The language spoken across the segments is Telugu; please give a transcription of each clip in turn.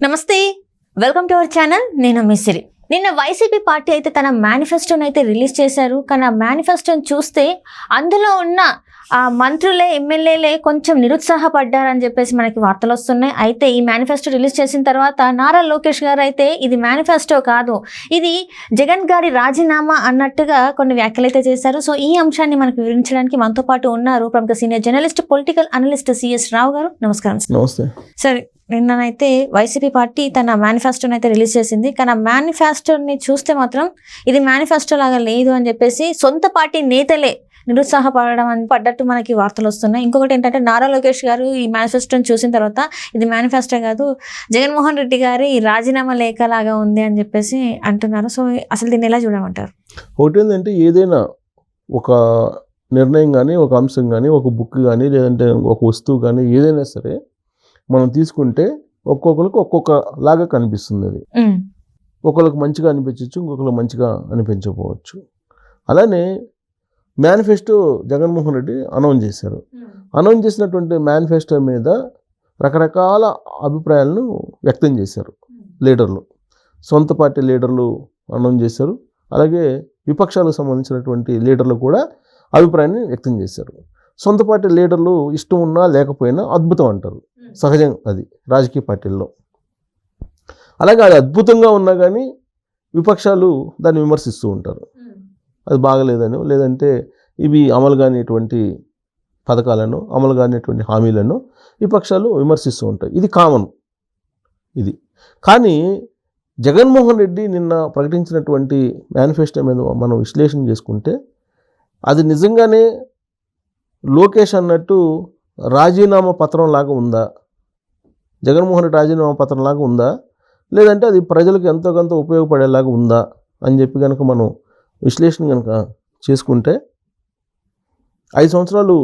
నమస్తే, వెల్కమ్ టు అవర్ ఛానల్. నేను మిసిరి. నిన్న వైసీపీ పార్టీ అయితే తన మేనిఫెస్టోని అయితే రిలీజ్ చేశారు. కానీ ఆ మేనిఫెస్టోని చూస్తే అందులో ఉన్న ఆ మంత్రులే, ఎమ్మెల్యేలే కొంచెం నిరుత్సాహపడ్డారని చెప్పేసి మనకి వార్తలు వస్తున్నాయి. అయితే ఈ మేనిఫెస్టో రిలీజ్ చేసిన తర్వాత నారా లోకేష్ గారు అయితే ఇది మేనిఫెస్టో కాదు, ఇది జగన్ గారి రాజీనామా అన్నట్టుగా కొన్ని వ్యాఖ్యలు అయితే చేశారు. సో ఈ అంశాన్ని మనకు వివరించడానికి మనతో పాటు ఉన్నారు ప్రముఖ senior journalist, political analyst CS Rao garu. నమస్కారం. నమస్తే. సరే, నిన్ననైతే వైసీపీ పార్టీ తన మేనిఫెస్టోని అయితే రిలీజ్ చేసింది. కానీ ఆ మేనిఫెస్టోని చూస్తే మాత్రం ఇది మేనిఫెస్టో లాగా లేదు అని చెప్పేసి సొంత పార్టీ నేతలే నిరుత్సాహపడడం అని పడ్డట్టు మనకి వార్తలు వస్తున్నాయి. ఇంకొకటి ఏంటంటే నారా లోకేష్ గారు ఈ మేనిఫెస్టోని చూసిన తర్వాత ఇది మేనిఫెస్టో కాదు, జగన్మోహన్ రెడ్డి గారి రాజీనామా లేఖ లాగా ఉంది అని చెప్పేసి అంటున్నారు. సో అసలు దీన్ని ఎలా చూడమంటారు? ఒకటి ఏంటంటే ఏదైనా ఒక నిర్ణయం కానీ, ఒక అంశం కానీ, ఒక బుక్ కానీ, లేదంటే ఒక వస్తువు కానీ ఏదైనా సరే మనం తీసుకుంటే ఒక్కొక్కరికి ఒక్కొక్క లాగా కనిపిస్తుంది. అది ఒకరికి మంచిగా అనిపించవచ్చు, ఇంకొకరికి మంచిగా అనిపించకపోవచ్చు. అలానే మేనిఫెస్టో జగన్మోహన్ రెడ్డి అనౌన్స్ చేశారు. అనౌన్స్ చేసినటువంటి మేనిఫెస్టో మీద రకరకాల అభిప్రాయాలను వ్యక్తం చేశారు లీడర్లు. సొంత పార్టీ లీడర్లు అనౌన్స్ చేశారు, అలాగే విపక్షాలకు సంబంధించినటువంటి లీడర్లు కూడా అభిప్రాయాన్ని వ్యక్తం చేశారు. సొంత పార్టీ లీడర్లు ఇష్టం ఉన్నా లేకపోయినా అద్భుతం అంటారు, సహజం అది రాజకీయ పార్టీల్లో. అలాగే అది అద్భుతంగా ఉన్నా కానీ విపక్షాలు దాన్ని విమర్శిస్తూ ఉంటారు, అది బాగలేదని, లేదంటే ఇవి అమలు కానిటువంటి పథకాలను, అమలు కానిటువంటి హామీలను విపక్షాలు విమర్శిస్తూ ఉంటాయి. ఇది కామన్ ఇది. కానీ జగన్మోహన్ రెడ్డి నిన్న ప్రకటించినటువంటి మేనిఫెస్టో మీద మనం విశ్లేషణ చేసుకుంటే అది నిజంగానే లోకేష్ అన్నట్టు రాజీనామా పత్రం లాగా ఉందా, జగన్మోహన్ రెడ్డి రాజీనామా పత్రం లాగా ఉందా, లేదంటే అది ప్రజలకు ఎంతో కొంత ఉపయోగపడేలాగా ఉందా అని చెప్పి కనుక మనం విశ్లేషణ కనుక చేసుకుంటే 5 సంవత్సరాలు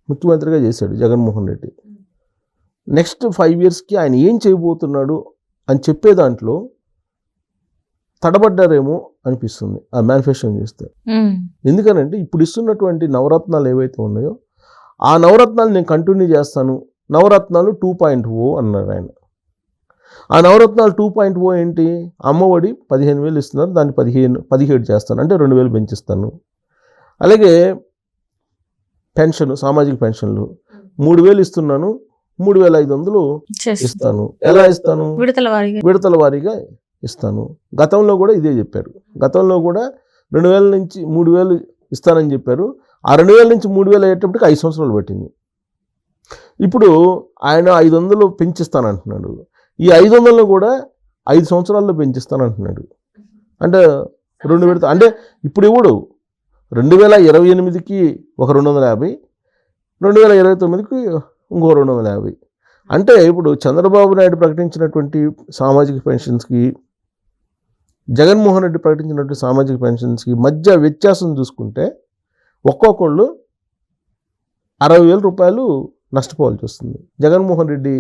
ముఖ్యమంత్రిగా చేశాడు జగన్మోహన్ రెడ్డి. నెక్స్ట్ 5 yearsకి ఆయన ఏం చేయబోతున్నాడు అని చెప్పే దాంట్లో తడబడ్డారేమో అనిపిస్తుంది ఆ మేనిఫెస్టోని చూస్తే. ఎందుకనంటే ఇప్పుడు ఇస్తున్నటువంటి నవరత్నాలు ఏవైతే ఉన్నాయో ఆ నవరత్నాలు నేను కంటిన్యూ చేస్తాను, నవరత్నాలు 2.0 అన్నారు ఆయన. ఆ నవరత్నాలు 2.0 ఏంటి? అమ్మఒడి 15,000 ఇస్తున్నారు, దాన్ని 17 చేస్తాను, అంటే 2,000 పెంచిస్తాను. అలాగే పెన్షన్, సామాజిక పెన్షన్లు 3,000 ఇస్తున్నాను, 3,500 ఇస్తాను. ఎలా ఇస్తాను? విడతల వారీగా ఇస్తాను. గతంలో కూడా ఇదే చెప్పారు. గతంలో కూడా 2,000 నుంచి 3,000 ఇస్తానని చెప్పారు. ఆ 2,000 నుంచి 3,000 అయ్యేటప్పటికి 5 సంవత్సరాలు పట్టింది. ఇప్పుడు ఆయన 500 పెంచిస్తానంటున్నాడు. ఈ 500 కూడా 5 సంవత్సరాల్లో పెంచిస్తానంటున్నాడు. అంటే 2 విడత, అంటే ఇప్పుడు ఇవ్వడు. 2028కి ఒక 250, 2029కి ఇంకో 250. అంటే ఇప్పుడు చంద్రబాబు నాయుడు ప్రకటించినటువంటి సామాజిక పెన్షన్స్కి, జగన్మోహన్ రెడ్డి ప్రకటించినటువంటి సామాజిక పెన్షన్స్కి మధ్య వ్యత్యాసం చూసుకుంటే ఒక్కొక్కళ్ళు 60,000 రూపాయలు నష్టపోవాల్సి వస్తుంది. జగన్మోహన్ రెడ్డి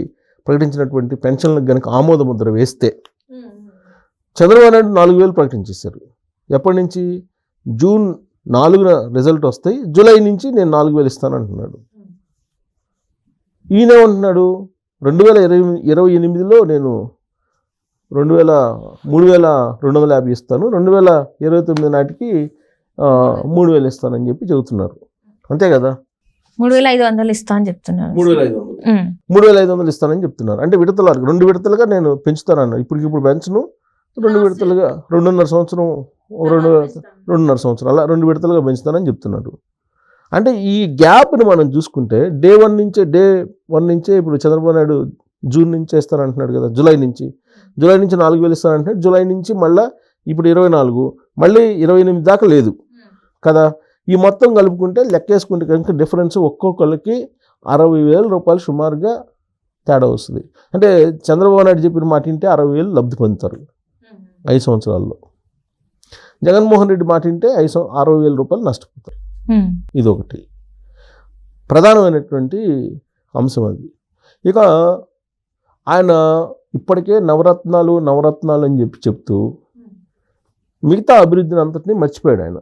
ప్రకటించినటువంటి పెన్షన్లకు కనుక ఆమోద ముద్ర వేస్తే, చంద్రబాబు నాయుడు 4,000 ప్రకటించేశారు. ఎప్పటి నుంచి? జూన్ 4న రిజల్ట్ వస్తాయి, జూలై నుంచి నేను 4,000 ఇస్తానంటున్నాడు. ఈయనేమంటున్నాడు? 2028లో నేను 3,250 ఇస్తాను, 2029 నాటికి 3,000 ఇస్తానని చెప్పి చెబుతున్నారు. అంతే కదా? 3,500 ఇస్తా అని చెప్తున్నారు. 3,500 ఇస్తానని చెప్తున్నారు. అంటే విడతల వరకు 2 విడతలుగా నేను పెంచుతానన్న. ఇప్పుడు పెంచను, 2 విడతలుగా 2.5 సంవత్సరం, 2.5 సంవత్సరం అలా 2 విడతలుగా పెంచుతానని చెప్తున్నారు. అంటే ఈ గ్యాప్ని మనం చూసుకుంటే డే వన్ నుంచే ఇప్పుడు చంద్రబాబు నాయుడు జూన్ నుంచి ఇస్తానంటున్నాడు కదా, జూలై నుంచి 4,000 ఇస్తానంటున్నాడు. జూలై నుంచి మళ్ళీ ఇప్పుడు 24, మళ్ళీ 28 దాకా లేదు కదా. ఈ మొత్తం కలుపుకుంటే లెక్కేసుకుంటే కనుక డిఫరెన్స్ ఒక్కొక్కరికి 60,000 రూపాయలు సుమారుగా తేడా వస్తుంది. అంటే చంద్రబాబు నాయుడు చెప్పిన మాట వింటే 60,000 లబ్ధి పొందుతారు 5 సంవత్సరాల్లో. జగన్మోహన్ రెడ్డి మాట వింటే 60,000 రూపాయలు నష్టపోతారు. ఇదొకటి ప్రధానమైనటువంటి అంశం అది. ఇక ఆయన ఇప్పటికే నవరత్నాలు అని చెప్తూ మిగతా అభివృద్ధిని అంతటినీ మర్చిపోయాడు ఆయన.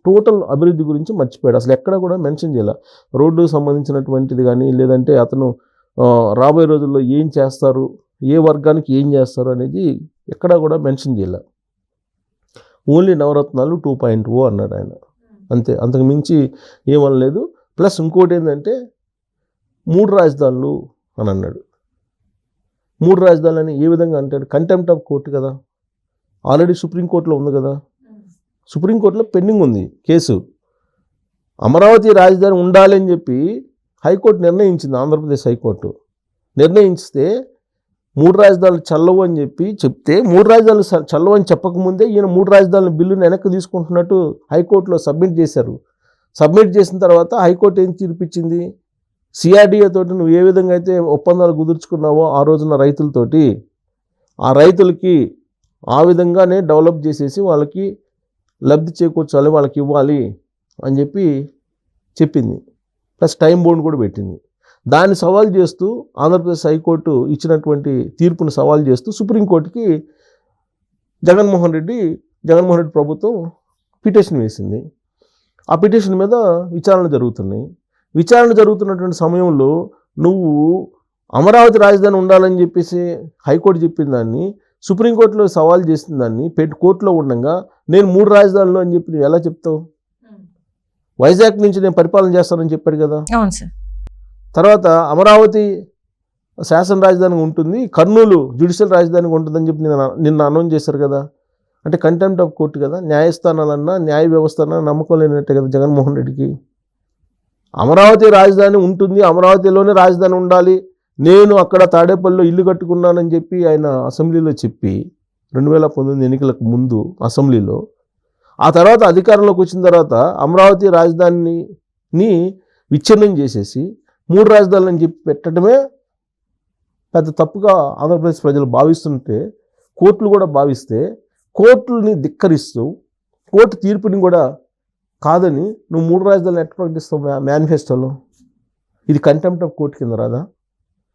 టోటల్ అభివృద్ధి గురించి మర్చిపోయాడు. అసలు ఎక్కడ కూడా మెన్షన్ చేయాల. రోడ్డుకు సంబంధించినటువంటిది కానీ, లేదంటే అతను రాబోయే రోజుల్లో ఏం చేస్తారు ఏ వర్గానికి ఏం చేస్తారు అనేది ఎక్కడా కూడా మెన్షన్ చేయాల. ఓన్లీ నవరత్నాలు 2.0 అన్నాడు ఆయన, అంతే, అంతకు మించి ఏమనలేదు. ప్లస్ ఇంకోటి ఏంటంటే 3 రాజధానులు అని అన్నాడు. 3 రాజధానులు అని ఏ విధంగా అంటాడు? కంటెంప్ట్ ఆఫ్ కోర్టు కదా, ఆల్రెడీ సుప్రీంకోర్టులో ఉంది కదా, సుప్రీంకోర్టులో పెండింగ్ ఉంది కేసు. అమరావతి రాజధాని ఉండాలి అని చెప్పి హైకోర్టు నిర్ణయించింది, ఆంధ్రప్రదేశ్ హైకోర్టు నిర్ణయిస్తే 3 రాజధానులు చల్లవు అని చెప్తే 3 రాజధానులు చల్లవు అని చెప్పకముందే ఈయన 3 రాజధానుల బిల్లుని వెనక్కి తీసుకుంటున్నట్టు హైకోర్టులో సబ్మిట్ చేశారు. సబ్మిట్ చేసిన తర్వాత హైకోర్టు ఏం తీర్పిచ్చింది? సిఆర్డీఏ తోటి నువ్వు ఏ విధంగా అయితే ఒప్పందాలు కుదుర్చుకున్నావో ఆ రోజున రైతులతోటి, ఆ రైతులకి ఆ విధంగానే డెవలప్ చేసేసి వాళ్ళకి లబ్ధి చేకూర్చాలి, వాళ్ళకి ఇవ్వాలి అని చెప్పింది. ప్లస్ టైం బౌండ్ కూడా పెట్టింది. దాన్ని సవాల్ చేస్తూ ఆంధ్రప్రదేశ్ హైకోర్టు ఇచ్చినటువంటి తీర్పును సవాల్ చేస్తూ సుప్రీంకోర్టుకి జగన్మోహన్ రెడ్డి ప్రభుత్వం పిటిషన్ వేసింది. ఆ పిటిషన్ మీద విచారణ జరుగుతున్నటువంటి సమయంలో నువ్వు అమరావతి రాజధాని ఉండాలని చెప్పేసి హైకోర్టు చెప్పిన దాన్ని, సుప్రీంకోర్టులో సవాల్ చేసిన దాన్ని కోర్టులో ఉండగా నేను 3 రాజధానులు అని చెప్పి నువ్వు ఎలా చెప్తావు? వైజాగ్ నుంచి నేను పరిపాలన చేస్తానని చెప్పాడు కదా. అవును సార్. తర్వాత అమరావతి శాసన రాజధాని ఉంటుంది, కర్నూలు జ్యుడిషియల్ రాజధానికి ఉంటుందని చెప్పి నిన్న అనౌన్స్ చేశారు కదా. అంటే కంటెంప్ట్ ఆఫ్ కోర్టు కదా, న్యాయస్థానాలన్నా న్యాయ వ్యవస్థ అన్నా నమ్మకం లేనట్టే కదా జగన్మోహన్ రెడ్డికి. అమరావతి రాజధాని ఉంటుంది, అమరావతిలోనే రాజధాని ఉండాలి, నేను అక్కడ తాడేపల్లిలో ఇల్లు కట్టుకున్నానని చెప్పి ఆయన అసెంబ్లీలో చెప్పి 2019 ఎన్నికలకు ముందు అసెంబ్లీలో, ఆ తర్వాత అధికారంలోకి వచ్చిన తర్వాత అమరావతి రాజధానిని విచ్ఛిన్నం చేసేసి 3 రాజధానులు అని చెప్పి పెట్టడమే పెద్ద తప్పుగా ఆంధ్రప్రదేశ్ ప్రజలు భావిస్తుంటే, కోర్టులు కూడా భావిస్తే, కోర్టులని ధిక్కరిస్తూ కోర్టు తీర్పుని కూడా కాదని నువ్వు 3 రాజధానులు ఎట్లా ప్రకటిస్తావు మేనిఫెస్టోలో? ఇది కంటెంప్ట్ ఆఫ్ కోర్టు కింద రాదా?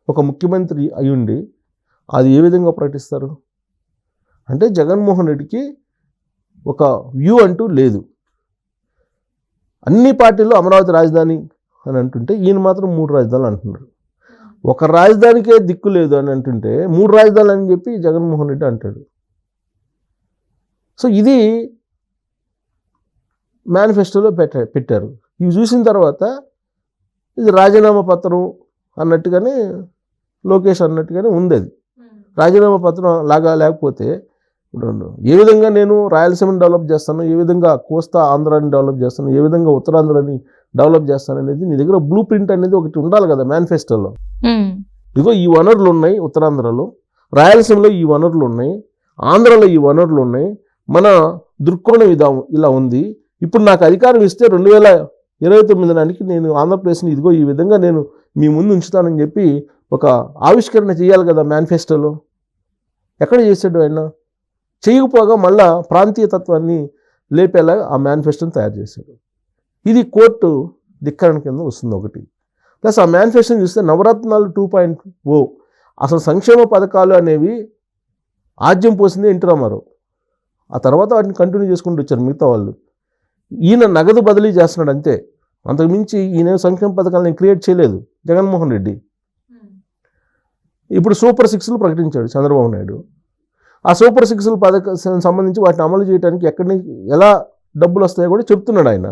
ఒక ముఖ్యమంత్రి అయ్యుండి అది ఏ విధంగా ప్రకటిస్తారు? అంటే జగన్మోహన్ రెడ్డికి ఒక వ్యూ అంటూ లేదు. అన్ని పార్టీల్లో అమరావతి రాజధాని అని అంటుంటే ఈయన మాత్రం 3 రాజధానులు అంటున్నారు. ఒక రాజధానికే దిక్కు లేదు అని అంటుంటే 3 రాజధానులు అని చెప్పి జగన్మోహన్ రెడ్డి అంటాడు. సో ఇది మేనిఫెస్టోలో పెట్టారు. ఇవి చూసిన తర్వాత ఇది రాజీనామా పత్రం అన్నట్టుగానే లోకేష్ అన్నట్టుగానే ఉంది. అది రాజీనామా పత్రం లాగా లేకపోతే ఏ విధంగా నేను రాయలసీమని డెవలప్ చేస్తాను, ఏ విధంగా కోస్తా ఆంధ్రాని డెవలప్ చేస్తాను, ఏ విధంగా ఉత్తరాంధ్రాని డెవలప్ చేస్తాను అనేది నీ దగ్గర బ్లూ ప్రింట్ అనేది ఒకటి ఉండాలి కదా మేనిఫెస్టోలో. ఇదిగో ఈ వనరులు ఉన్నాయి ఉత్తరాంధ్రలో, రాయలసీమలో ఈ వనరులు ఉన్నాయి, ఆంధ్రలో ఈ వనరులు ఉన్నాయి, మన దృక్కోణం ఇలా ఉంది. ఇప్పుడు నాకు అధికారం ఇస్తే 2029 నాటికి నేను ఆంధ్రప్రదేశ్ని ఇదిగో ఈ విధంగా నేను మీ ముందు ఉంచుతానని చెప్పి ఒక ఆవిష్కరణ చేయాలి కదా మేనిఫెస్టోలో. ఎక్కడ చేశాడు ఆయన? చేయకపోగా మళ్ళా ప్రాంతీయ తత్వాన్ని లేపేలా ఆ మేనిఫెస్టోని తయారు చేశాడు. ఇది కోర్టు ధిక్కరణ కింద వస్తుంది ఒకటి. ప్లస్ ఆ మేనిఫెస్టోని చూస్తే నవరత్నాలు 2.0 అసలు సంక్షేమ పథకాలు అనేవి ఆద్యం పోసింది ఎన్టీ రామారావు. ఆ తర్వాత వాటిని కంటిన్యూ చేసుకుంటూ వచ్చారు మిగతా వాళ్ళు. ఈయన నగదు బదిలీ చేస్తున్నాడు అంతే, అంతకుమించి ఈయన సంక్షేమ పథకాలను క్రియేట్ చేయలేదు జగన్మోహన్ రెడ్డి. ఇప్పుడు సూపర్ 6లు ప్రకటించాడు చంద్రబాబు నాయుడు. ఆ సూపర్ 6ల పథకం సంబంధించి వాటిని అమలు చేయడానికి ఎక్కడి నుంచి ఎలా డబ్బులు వస్తాయో కూడా చెప్తున్నాడు ఆయన.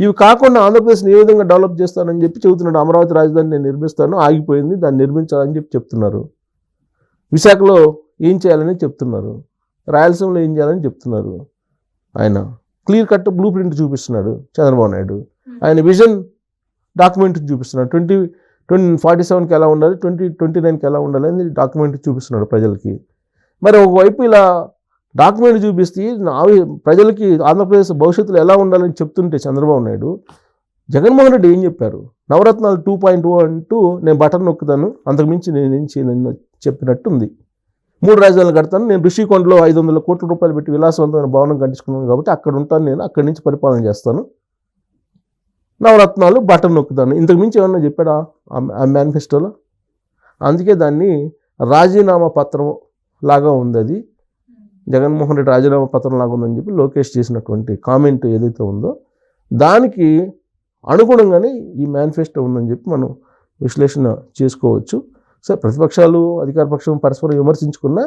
ఇవి కాకుండా ఆంధ్రప్రదేశ్ని ఏ విధంగా డెవలప్ చేస్తానని చెప్పి చెబుతున్నాడు. అమరావతి రాజధాని నేను నిర్మిస్తాను, ఆగిపోయింది, దాన్ని నిర్మించాలని చెప్పి చెప్తున్నారు. విశాఖలో ఏం చేయాలని చెప్తున్నారు, రాయలసీమలో ఏం చేయాలని చెప్తున్నారు. ఆయన క్లియర్ కట్ బ్లూ ప్రింట్ చూపిస్తున్నాడు చంద్రబాబు నాయుడు. ఆయన విజన్ డాక్యుమెంట్ చూపిస్తున్నాడు. 2047కి ఎలా ఉండాలి, 2029కి ఎలా ఉండాలి అని డాక్యుమెంట్ చూపిస్తున్నాడు ప్రజలకి. మరి ఒకవైపు ఇలా డాక్యుమెంట్ చూపిస్తే ప్రజలకి ఆంధ్రప్రదేశ్ భవిష్యత్తులో ఎలా ఉండాలని చెప్తుంటే చంద్రబాబు నాయుడు, జగన్మోహన్ రెడ్డి ఏం చెప్పారు? నవరత్నాలు 2.0 అంటూ నేను బటన్ నొక్కుతాను, అంతకుమించి నేను చెప్పినట్టుంది. 3 రాజధానులు కడతాను, నేను ఋషికొండలో 500 కోట్ల రూపాయలు పెట్టి విలాసవంతమైన భవనం కట్టించుకున్నాను కాబట్టి అక్కడ ఉంటాను, నేను అక్కడి నుంచి పరిపాలన చేస్తాను, నవరత్నాలు బటన్ నొక్కుతాను. ఇంతకుమించి ఏమన్నా చెప్పాడా ఆ మేనిఫెస్టోలో? అందుకే దాన్ని రాజీనామా పత్రం లాగా ఉంది. అది జగన్మోహన్ రెడ్డి రాజీనామా పత్రం లాగా ఉందని చెప్పి లోకేష్ చేసినటువంటి కామెంట్ ఏదైతే ఉందో దానికి అనుగుణంగానే ఈ మేనిఫెస్టో ఉందని చెప్పి మనం విశ్లేషణ చేసుకోవచ్చు. సరే ప్రతిపక్షాలు అధికార పక్షం పరస్పరం విమర్శించుకున్న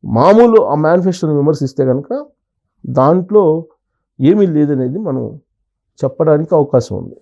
మామూలు ఆ మేనిఫెస్టోని విమర్శిస్తే కనుక దాంట్లో ఏమీ లేదనేది మనం చెప్పడానికి అవకాశం ఉంది.